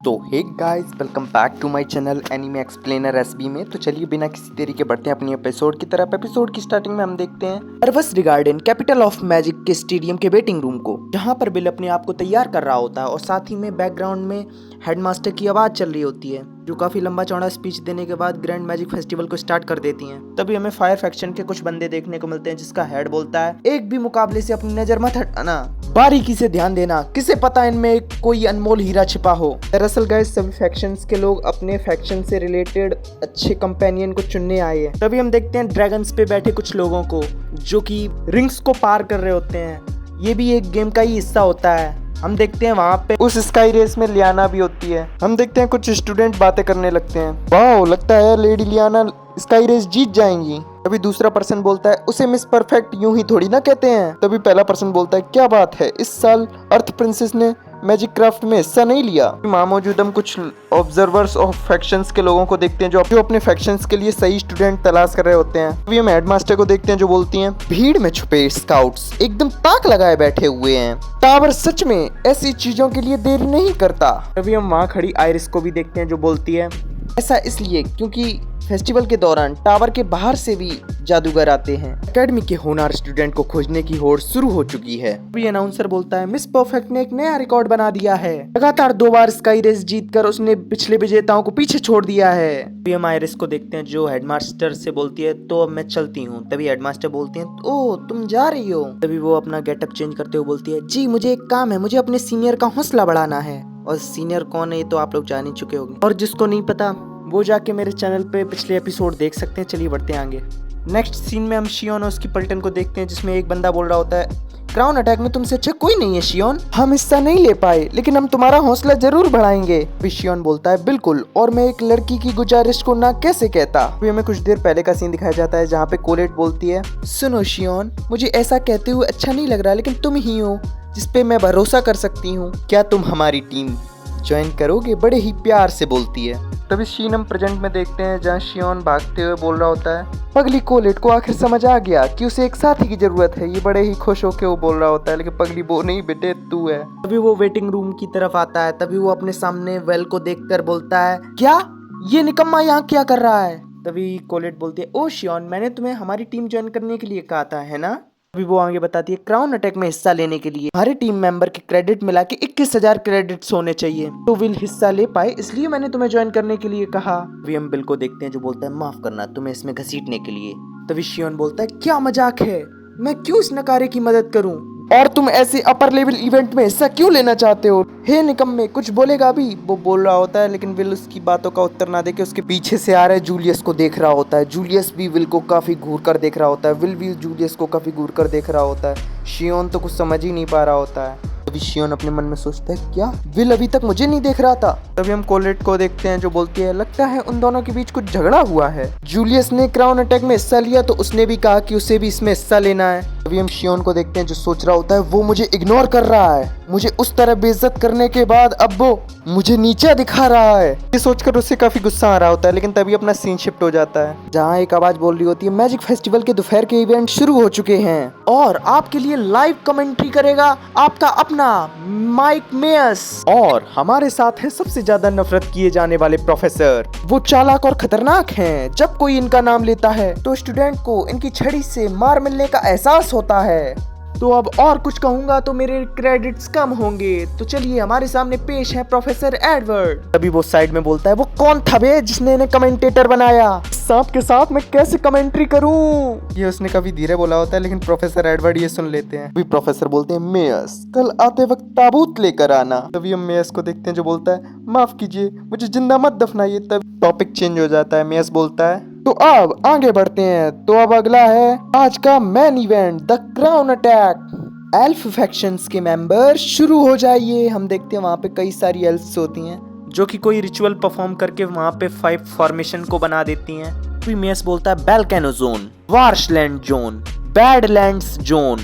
तो hey guys, welcome back to my channel anime explainer SB में। तो चलिए बिना किसी देरी के बढ़ते हैं अपनी एपिसोड की तरफ। एपिसोड की स्टार्टिंग में हम देखते हैं अर्वस रिगार्डन कैपिटल ऑफ मैजिक के स्टेडियम के वेटिंग रूम को, जहां पर बिल अपने आप को तैयार कर रहा होता है और साथ ही में बैकग्राउंड में हेडमास्टर की आवाज चल रही होती है, जो काफी लंबा चौड़ा स्पीच देने के बाद ग्रैंड मैजिक फेस्टिवल को स्टार्ट कर देती हैं। तभी हमें फायर फैक्शन के कुछ बंदे देखने को मिलते हैं, जिसका हेड बोलता है, एक भी मुकाबले से अपनी नजर मत हटाना, बारीकी से ध्यान देना, किसे पता इनमें कोई अनमोल हीरा छिपा हो। दरअसल गाइस, सभी फैक्शंस के लोग अपने फैक्शन से रिलेटेड अच्छे कंपेनियन को चुनने आए हैं। तभी हम देखते हैं ड्रैगन्स पे बैठे कुछ लोगों को, जो कि रिंग्स को पार कर रहे होते हैं। ये भी एक गेम का ही हिस्सा होता है। हम देखते हैं वहाँ पे उस स्काई रेस में लियाना भी होती है। हम देखते हैं कुछ स्टूडेंट बातें करने लगते हैं, वाओ लगता है लेडी लियाना स्काई रेस जीत जाएंगी। तभी दूसरा पर्सन बोलता है, उसे मिस परफेक्ट यूं ही थोड़ी ना कहते हैं। तभी पहला पर्सन बोलता है, क्या बात है, इस साल अर्थ प्रिंसेस ने मैजिक क्राफ्ट में हिस्सा नहीं लिया। वहाँ मौजूद हम कुछ ऑब्जर्वर्स ऑफ फैक्शंस के लोगों को देखते हैं, जो अपने फैक्शंस के लिए सही स्टूडेंट तलाश कर रहे होते हैं। तभी हम हेडमास्टर को देखते हैं, जो बोलती हैं, भीड़ में छुपे स्काउट्स एकदम ताक लगाए बैठे हुए हैं। टावर सच में ऐसी चीजों के लिए देरी नहीं करता। तभी हम वहाँ खड़ी आयरिस को भी देखते हैं, जो बोलती है, ऐसा इसलिए क्योंकि फेस्टिवल के दौरान टावर के बाहर से भी जादूगर आते हैं। एकेडमी के होनहार स्टूडेंट को खोजने की होड़ शुरू हो चुकी है। अभी अनाउंसर बोलता है, मिस परफेक्ट ने एक नया रिकॉर्ड बना दिया है। लगातार 2 बार स्काई रेस जीतकर उसने पिछले विजेताओं को पीछे छोड़ दिया है। अभी हम आयरिस को देखते हैं, जो हेडमास्टर से बोलती है, तो अब मैं चलती हूँ। तभी हेडमास्टर बोलती है, ओह तुम जा रही हो। तभी वो अपना गेटअप चेंज करते हुए बोलती है, जी मुझे एक काम है, मुझे अपने सीनियर का हौसला बढ़ाना है। और सीनियर कौन है ये तो आप लोग जान ही चुके होंगे, और जिसको नहीं पता वो जाके मेरे चैनल पे पिछले एपिसोड देख सकते हैं। चलिए बढ़ते हैं आगे। नेक्स्ट सीन में हम शियोन और उसकी पलटन को देखते हैं, जिसमें एक बंदा बोल रहा होता है, क्राउन अटैक में तुमसे अच्छा कोई नहीं है शियोन, हम हिस्सा नहीं ले पाए लेकिन हम तुम्हारा हौसला जरूर बढ़ाएंगे। फिर शियोन बोलता है, बिल्कुल, और मैं एक लड़की की गुजारिश को ना कैसे कहता। फिर हमें कुछ देर पहले का सीन दिखाया जाता है, जहाँ पे कोलेट बोलती है, सुनो शियोन, मुझे ऐसा कहते हुए अच्छा नहीं लग रहा, लेकिन तुम ही हो जिसपे मैं भरोसा कर सकती हूँ। क्या तुम हमारी टीम ज्वाइन करोगे? बड़े ही प्यार से बोलती है। तभी सीन हम प्रेजेंट में देखते हैं, जहाँ शियोन भागते हुए बोल रहा होता है, पगली कोलेट को आखिर समझ आ गया कि उसे एक साथी की जरूरत है। ये बड़े ही खुश होकर वो बोल रहा होता है, लेकिन पगली वो नहीं बेटे तू है। तभी वो वेटिंग रूम की तरफ आता है। तभी वो अपने सामने वेल को देखकर बोलता है, क्या ये निकम्मा यहाँ क्या कर रहा है। तभी कोलेट बोलती है, ओ शियोन, मैंने तुम्हें हमारी टीम ज्वाइन करने के लिए कहा था, है ना। अभी वो आगे बताती है, क्राउन अटैक में हिस्सा लेने के लिए हमारे टीम मेंबर के क्रेडिट मिला के 21,000 क्रेडिट्स होने चाहिए, तो विल हिस्सा ले पाए, इसलिए मैंने तुम्हें ज्वाइन करने के लिए कहा। अभी हम बिल को देखते हैं, जो बोलता है, माफ करना तुम्हें इसमें घसीटने के लिए। तभी शियोन बोलता है, क्या मजाक है, मैं क्यों इस नकारे की मदद करूं, और तुम ऐसे अपर लेवल इवेंट में हिस्सा क्यों लेना चाहते हो। हे निकम्मे, कुछ बोलेगा अभी। वो बोल रहा होता है, लेकिन विल उसकी बातों का उत्तर ना देके उसके पीछे से आ रहे जूलियस को देख रहा होता है। जूलियस भी विल को काफी घूर कर देख रहा होता है। विल भी जूलियस को काफी घूर कर देख रहा होता है। शियोन तो कुछ समझ ही नहीं पा रहा होता है। तभी शियोन अपने मन में सोचता है, क्या विल अभी तक मुझे नहीं देख रहा था। तभी हम कोलेट को देखते हैं, जो बोलती है, लगता है उन दोनों के बीच कुछ झगड़ा हुआ है। जूलियस ने क्राउन अटैक में हिस्सा लिया तो उसने भी कहा कि उसे भी इसमें हिस्सा लेना है। तभी हम शियोन को देखते हैं, जो सोच रहा होता है, वो मुझे इग्नोर कर रहा है, मुझे उस तरह बेइज्जत करने के बाद अब वो मुझे नीचा दिखा रहा है। ये सोचकर उसे काफी गुस्सा आ रहा होता है, लेकिन तभी अपना सीन शिफ्ट हो जाता है, जहाँ एक आवाज बोल रही होती है, मैजिक फेस्टिवल के दोपहर के इवेंट शुरू हो चुके हैं और आपके लिए लाइव कमेंट्री करेगा आपका अपना माइक मेयस, और हमारे साथ है सबसे ज्यादा नफरत किए जाने वाले प्रोफेसर। वो चालाक और खतरनाक हैं। जब कोई इनका नाम लेता है तो स्टूडेंट को इनकी छड़ी से मार मिलने का एहसास होता है। तो अब और कुछ कहूंगा तो मेरे क्रेडिट्स कम होंगे। तो चलिए हमारे सामने पेश है प्रोफेसर एडवर्ड। तभी वो साइड में बोलता है, वो कौन था बे जिसने इन्हें कमेंटेटर बनाया, सांप के साथ मैं कैसे कमेंट्री करूं। ये उसने काफी धीरे बोला होता है, लेकिन प्रोफेसर एडवर्ड ये सुन लेते हैं। तभी प्रोफेसर बोलते हैं, मेयस कल आते वक्त ताबूत लेकर आना। तभी हम मेयस को देखते हैं, जो बोलता है, माफ कीजिए मुझे जिंदा मत दफनाइए। तब टॉपिक चेंज हो जाता है। मेयस बोलता है, तो अब आगे बढ़ते हैं। तो अब अगला है आज का main event, the crown attack. Elf factions के मेंबर शुरू हो जाइए। हम देखते हैं वहाँ पे कई सारी एल्फ्स होती हैं, जो कि कोई रिचुअल परफॉर्म करके वहाँ पे 5 फॉर्मेशन को बना देती हैं। फिर मेयस बोलता है, volcano zone, marshland zone, badlands zone,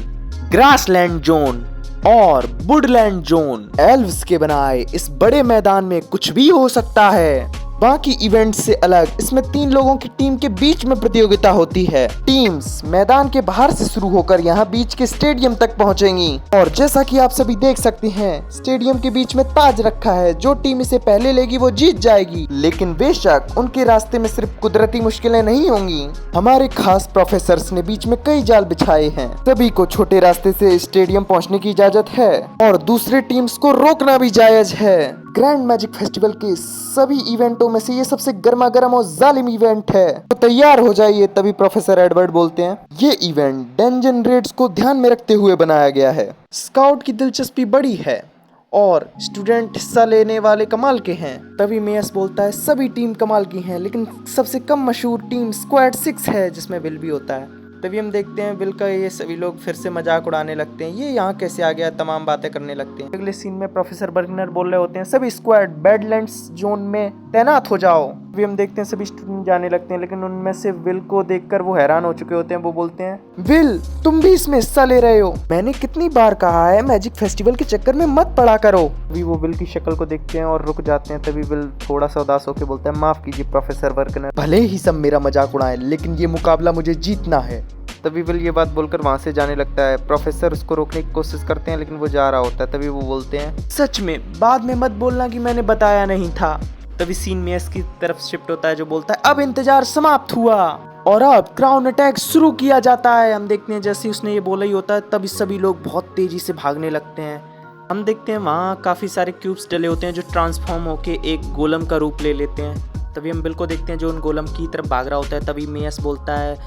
grassland zone और वुडलैंड जोन। एल्व्स के बनाए इस बड़े मैदान में कुछ भी हो सकता है। बाकी इवेंट से अलग इसमें 3 लोगों की टीम के बीच में प्रतियोगिता होती है। टीम्स मैदान के बाहर से शुरू होकर यहाँ बीच के स्टेडियम तक पहुँचेंगी और जैसा कि आप सभी देख सकते हैं स्टेडियम के बीच में ताज रखा है। जो टीम इसे पहले लेगी वो जीत जाएगी। लेकिन बेशक उनके रास्ते में सिर्फ कुदरती मुश्किलें नहीं होंगी, हमारे खास प्रोफेसर्स ने बीच में कई जाल बिछाए हैं। सभी को छोटे रास्ते से स्टेडियम पहुँचने की इजाजत है और दूसरे टीम्स को रोकना भी जायज है। ग्रैंड मैजिक फेस्टिवल के सभी इवेंटों में से ये सबसे गर्मा गर्म और जालिम इवेंट है, तो तैयार हो जाइए। तभी प्रोफेसर एडवर्ड बोलते हैं, ये इवेंट डंजन रेड्स को ध्यान में रखते हुए बनाया गया है। स्काउट की दिलचस्पी बड़ी है और स्टूडेंट हिस्सा लेने वाले कमाल के हैं। तभी मेयर्स बोलता है, सभी टीम कमाल की हैं, लेकिन सबसे कम मशहूर टीम स्क्वाड 6 है, जिसमें विल भी होता है। तभी हम देखते हैं विल का ये सभी लोग फिर से मजाक उड़ाने लगते हैं, ये यहाँ कैसे आ गया, तमाम बातें करने लगते हैं। अगले सीन में प्रोफेसर बर्गनर बोल रहे होते हैं, सभी स्क्वाड बैडलैंड्स जोन में तैनात हो जाओ। अभी हम देखते हैं सभी स्टूडेंट जाने लगते हैं, लेकिन उनमें से विल को देखकर वो हैरान हो चुके होते हैं। वो बोलते हैं, विल तुम भी इसमें हिस्सा ले रहे हो, मैंने कितनी बार कहा है मैजिक फेस्टिवल के चक्कर में मत पड़ा करो। अभी वो विल की शक्ल को देखते हैं और रुक जाते हैं। तभी विल थोड़ा सा उदास होकर बोलता है, माफ कीजिए प्रोफेसर बर्गनर, भले ही सब मेरा मजाक उड़ाएं, लेकिन ये मुकाबला मुझे जीतना है। तभी विल ये बात बोलकर वहां से जाने लगता है। प्रोफेसर उसको रोकने की कोशिश करते हैं, लेकिन वो जा रहा होता है। तभी वो बोलते हैं, सच में बाद में मत बोलना कि मैंने बताया नहीं था। तभी सीन में इसकी तरफ शिफ्ट होता है, जो बोलता है, अब इंतजार समाप्त हुआ और अब क्राउन अटैक शुरू किया जाता है। हम देखते हैं जैसे उसने ये बोला ही होता है, तभी सभी लोग बहुत तेजी से भागने लगते हैं। हम देखते हैं वहाँ काफी सारे क्यूब्स डले होते हैं जो ट्रांसफॉर्म होके एक गोलम का रूप ले लेते हैं। तभी हम विल को देखते हैं जो उन गोलम की तरफ भाग रहा होता है। तभी मेयस बोलता है,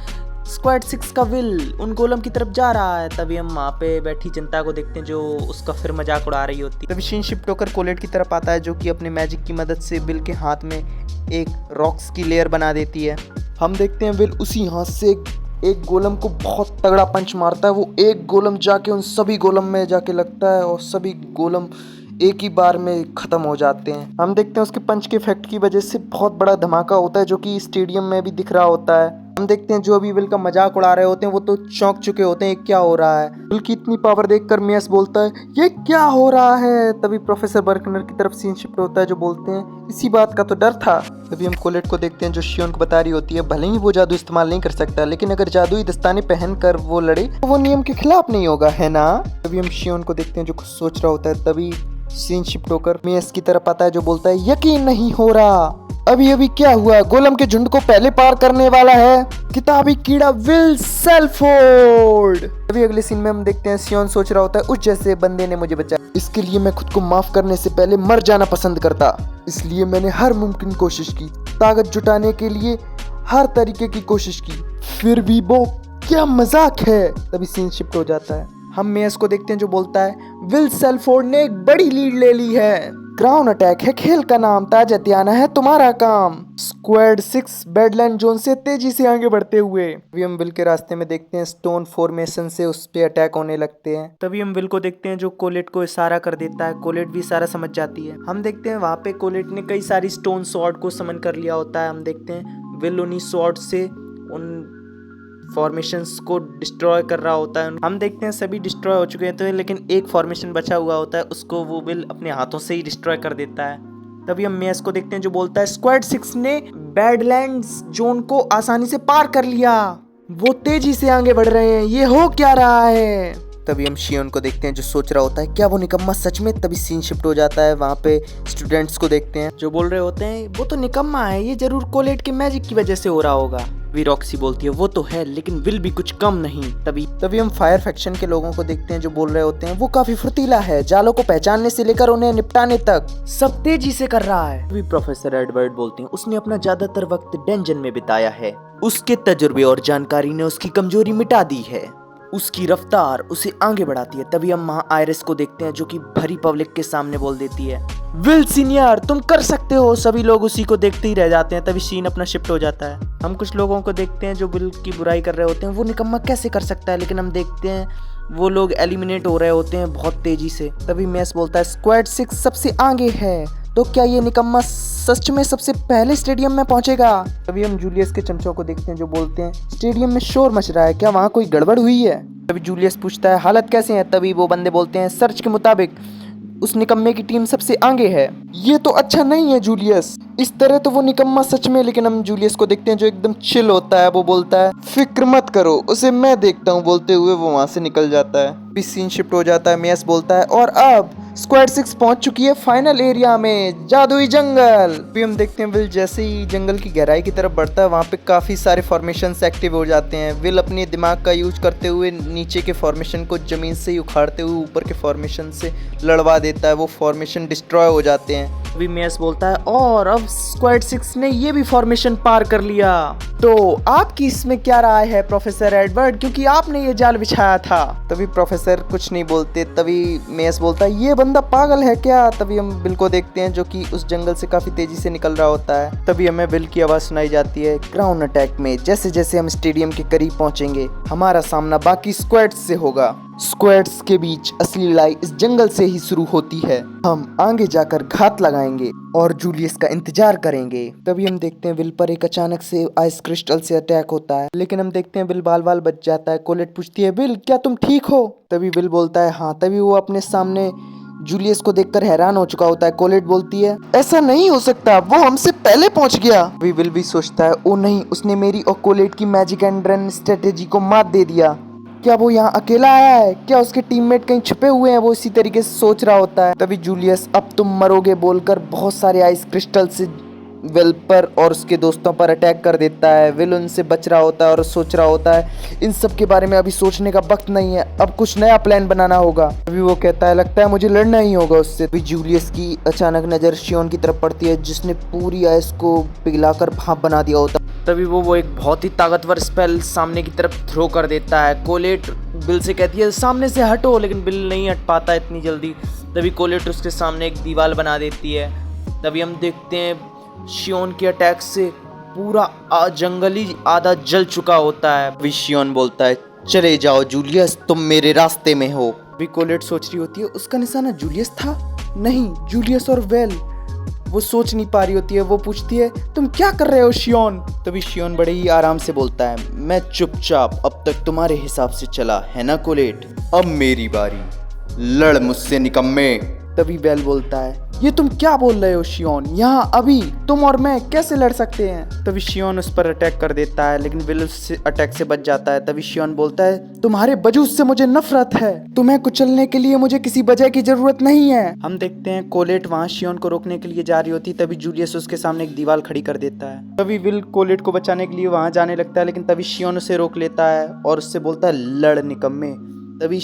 स्क्वाड 6 का विल उन गोलम की तरफ जा रहा है। तभी हम वहाँ पे बैठी जनता को देखते हैं जो उसका फिर मजाक उड़ा रही होती है। तभी सीन शिफ्ट होकर कोलेट की तरफ आता है, जो कि अपने मैजिक की मदद से विल के हाथ में एक रॉक्स की लेयर बना देती है। हम देखते हैं विल उसी हाथ से एक गोलम को बहुत तगड़ा पंच मारता है। वो एक गोलम जाके उन सभी गोलम में जाके लगता है और सभी गोलम एक ही बार में खत्म हो जाते हैं। हम देखते हैं उसके पंच के इफेक्ट की वजह से बहुत बड़ा धमाका होता है, जो कि स्टेडियम में भी दिख रहा होता है। हम देखते हैं जो अभी विल का मजाक उड़ा रहे होते हैं वो तो चौंक चुके होते हैं, क्या हो रहा है। विल की इतनी पावर देखकर मेयस बोलता है, ये क्या हो रहा है। तभी प्रोफेसर बर्गनर की तरफ सीन शिफ्ट होता है, जो बोलते हैं, इसी बात का तो डर था। तभी हम कोलेट को देखते हैं जो शियोन को बता रही होती है, भले ही वो जादू इस्तेमाल नहीं कर सकता, लेकिन अगर जादुई दस्ताने पहन कर वो लड़े तो वो नियम के खिलाफ नहीं होगा, है ना। तभी हम शियोन को देखते हैं जो कुछ सोच रहा होता है। तभी सीन शिफ्ट होकर मेयस की तरफ आता है, जो बोलता है, यकीन नहीं हो रहा, अभी अभी क्या हुआ, गोलम के झुंड को पहले पार करने वाला है किताबी कीड़ा विल सेल्फोर्ड। अभी अगले सीन में हम देखते हैं सियोन सोच रहा होता है, उस जैसे बंदे ने मुझे बचाया, इसके लिए मैं खुद को माफ करने से पहले मर जाना पसंद करता, इसलिए मैंने हर मुमकिन कोशिश की, ताकत जुटाने के लिए हर तरीके की कोशिश की, फिर भी वो क्या मजाक है। तभी सीन शिफ्ट हो जाता है। हम मेयस को देखते हैं जो बोलता है, विल सेल्फोर्ड ने एक बड़ी लीड ले ली है, क्राउन अटैक है खेल का नाम, ताज हथियाना है तुम्हारा काम। स्क्वाड 6 बैडलैंड जोन से तेजी से आगे बढ़ते हुए अभी हम विल के रास्ते में देखते हैं स्टोन फॉर्मेशन से उस पे अटैक होने लगते हैं। तभी हम विल को देखते हैं जो कोलेट को इशारा कर देता है, कोलेट भी इशारा समझ जाती है। हम देखते हैं वहाँ पे कोलेट ने कई सारी स्टोन स्वॉर्ड को समन कर लिया होता है। हम देखते हैं विल उन्हीं स्वॉर्ड से उन फॉर्मेशंस को डिस्ट्रॉय कर रहा होता है। हम देखते हैं सभी डिस्ट्रॉय हो चुके हैं, तो लेकिन एक फॉर्मेशन बचा हुआ होता है, उसको वो विल अपने हाथों से ही डिस्ट्रॉय कर देता है। तभी हम मेयस को देखते हैं जो बोलता है, स्क्वाड 6 ने बैडलैंड्स जोन को आसानी से पार कर लिया, वो तेजी से आगे बढ़ रहे हैं, ये हो क्या रहा है। तभी हम शियोन को देखते हैं जो सोच रहा होता है, क्या वो निकम्मा सच में। तभी सीन शिफ्ट हो जाता है, वहाँ पे स्टूडेंट्स को देखते हैं जो बोल रहे होते हैं, वो तो निकम्मा है, ये जरूर कोलेट के मैजिक की वजह से हो रहा होगा। रॉक्सी बोलती है, वो तो है, लेकिन विल भी कुछ कम नहीं। तभी हम फायर फैक्शन के लोगों को देखते हैं जो बोल रहे होते हैं, वो काफी फुर्तीला है, जालों को पहचानने से लेकर उन्हें निपटाने तक सब तेजी से कर रहा है। तभी प्रोफेसर एडवर्ड बोलते हैं, उसने अपना ज्यादातर वक्त डेंजन में बिताया है, उसके तजुर्बे और जानकारी ने उसकी कमजोरी मिटा दी है, उसकी रफ्तार उसे आगे बढ़ाती है। तभी हम वहाँ आयरिस को देखते हैं जो कि भरी पब्लिक के सामने बोल देती है, विल सीनियर तुम कर सकते हो। सभी लोग उसी को देखते ही रह जाते हैं। तभी सीन अपना शिफ्ट हो जाता है। हम कुछ लोगों को देखते हैं जो विल की बुराई कर रहे होते हैं, वो निकम्मा कैसे कर सकता है, लेकिन हम देखते हैं वो लोग एलिमिनेट हो रहे होते हैं बहुत तेजी से। तभी मेस बोलता है, स्क्वाड 6 सबसे आगे है, तो क्या ये निकम्मा सच में सबसे पहले स्टेडियम में पहुंचेगा। तभी हम जूलियस के चमचों को देखते हैं जो बोलते हैं, स्टेडियम में शोर मच रहा है, क्या वहाँ कोई गड़बड़ हुई है। तभी जूलियस पूछता है, हालत कैसे है। तभी वो बंदे बोलते हैं, सर्च के मुताबिक उस निकम्मे की टीम सबसे आगे है। ये तो अच्छा नहीं है जूलियस, इस तरह तो वो निकम्मा सच में, लेकिन हम जूलियस को देखते हैं जो एकदम चिल होता है। वो बोलता है फिक्र मत करो, उसे मैं देखता हूँ। बोलते हुए वो वहाँ से निकल जाता है। फिर सीन शिफ्ट हो जाता है। मेस बोलता है और अब स्क्वाड 6 पहुंच चुकी है फाइनल एरिया में, जादुई जंगल। भी हम देखते हैं विल जैसे ही जंगल की गहराई की तरफ बढ़ता है, वहाँ पे काफी सारे फॉर्मेशंस एक्टिव हो जाते हैं। विल अपने दिमाग का यूज करते हुए नीचे के फॉर्मेशन को जमीन से ही उखाड़ते हुए ऊपर के फॉर्मेशन से लड़वा देता है। वो फॉर्मेशन डिस्ट्रॉय हो जाते हैं। अभी मेस बोलता है और अब स्क्वाड 6 ने ये भी फॉर्मेशन पार कर लिया। तो आपकी इसमें क्या राय है प्रोफेसर एडवर्ड, क्योंकि आपने ये जाल बिछाया था। तभी प्रोफेसर कुछ नहीं बोलते। तभी मेस बोलता है ये बंदा पागल है क्या। तभी हम विल को देखते हैं जो कि उस जंगल से काफी तेजी से निकल रहा होता है। तभी हमें विल की आवाज सुनाई जाती है ग्राउंड अटैक में जैसे जैसे हम स्टेडियम के करीब पहुंचेंगे हमारा सामना बाकी स्क्वाड्स से होगा। स्क्वाड्स के बीच असली लड़ाई इस जंगल से ही शुरू होती है। हम आगे जाकर घात लगाएंगे और जूलियस का इंतजार करेंगे। तभी हम देखते हैं विल पर एक अचानक से आइस क्रिस्टल से अटैक होता है, लेकिन हम देखते हैं विल बाल बाल बच जाता है। कोलेट पूछती है विल क्या तुम ठीक हो। तभी विल बोलता है हाँ। तभी वो अपने सामने जूलियस को देखकर हैरान हो चुका होता है। कोलेट बोलती है ऐसा नहीं हो सकता, वो हमसे पहले पहुंच गया। अभी विल भी सोचता है ओ नहीं, उसने मेरी और कोलेट की मैजिक एंड रन स्ट्रेटेजी को मात दे दिया। क्या वो यहाँ अकेला आया है, क्या उसके टीममेट कहीं छुपे हुए हैं। वो इसी तरीके से सोच रहा होता है। तभी जूलियस अब तुम मरोगे बोलकर बहुत सारे आइस क्रिस्टल से विल पर और उसके दोस्तों पर अटैक कर देता है। विल उनसे बच रहा होता है और सोच रहा होता है इन सब के बारे में अभी सोचने का वक्त नहीं है, अब कुछ नया प्लान बनाना होगा। अभी वो कहता है लगता है मुझे लड़ना ही होगा उससे। अभी जूलियस की अचानक नजर शियोन की तरफ पड़ती है जिसने पूरी आइस को पिघलाकर भाप बना दिया होता है। तभी वो एक बहुत ही ताकतवर स्पेल सामने की तरफ थ्रो कर देता है। कोलेट बिल से कहती है सामने से हटो, लेकिन बिल नहीं हट पाता इतनी जल्दी। तभी कोलेट उसके सामने एक दीवार बना देती है। तभी हम देखते हैं शियोन के अटैक से पूरा जंगल ही आधा जल चुका होता है। अभी शियोन बोलता है चले जाओ जूलियस, तुम मेरे रास्ते में हो। अभी कोलेट सोच रही होती है उसका निशाना जूलियस था, नहीं जूलियस और वेल। वो सोच नहीं पा रही होती है। वो पूछती है तुम क्या कर रहे हो शियोन। तभी शियोन बड़े ही आराम से बोलता है मैं चुपचाप अब तक तुम्हारे हिसाब से चला है ना कोलेट, अब मेरी बारी, लड़ मुझसे निकम्मे। तभी वेल बोलता है ये तुम क्या बोल रहे हो शियोन, यहाँ अभी तुम और मैं कैसे लड़ सकते हैं। तभी शियोन उस पर अटैक कर देता है, लेकिन विल उस अटैक से बच जाता है। तभी शियोन बोलता है तुम्हारे वजूद से मुझे नफरत है, तुम्हें कुचलने के लिए मुझे किसी वजह की जरूरत नहीं है। हम देखते हैं कोलेट वहाँ शियोन को रोकने के लिए जा रही होती, तभी जूलियस उसके सामने एक दीवार खड़ी कर देता है। तभी विल कोलेट को बचाने के लिए वहाँ जाने लगता है, लेकिन तभी शियोन उसे रोक लेता है और उससे बोलता है लड़ निकम्मे। तभी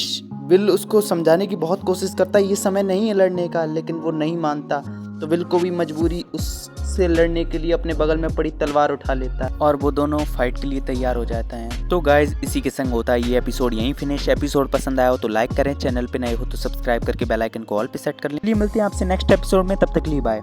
विल उसको समझाने की बहुत कोशिश करता है ये समय नहीं है लड़ने का, लेकिन वो नहीं मानता। तो विल को भी मजबूरी उससे लड़ने के लिए अपने बगल में पड़ी तलवार उठा लेता है और वो दोनों फाइट के लिए तैयार हो जाते हैं। तो गाइज इसी के संग होता है ये एपिसोड यहीं फिनिश। एपिसोड पसंद आया हो तो लाइक करें, चैनल पे नए हो तो सब्सक्राइब करके बेल आइकन को ऑल पे सेट कर लें। मिलते हैं आपसे नेक्स्ट एपिसोड में, तब तक के लिए बाय।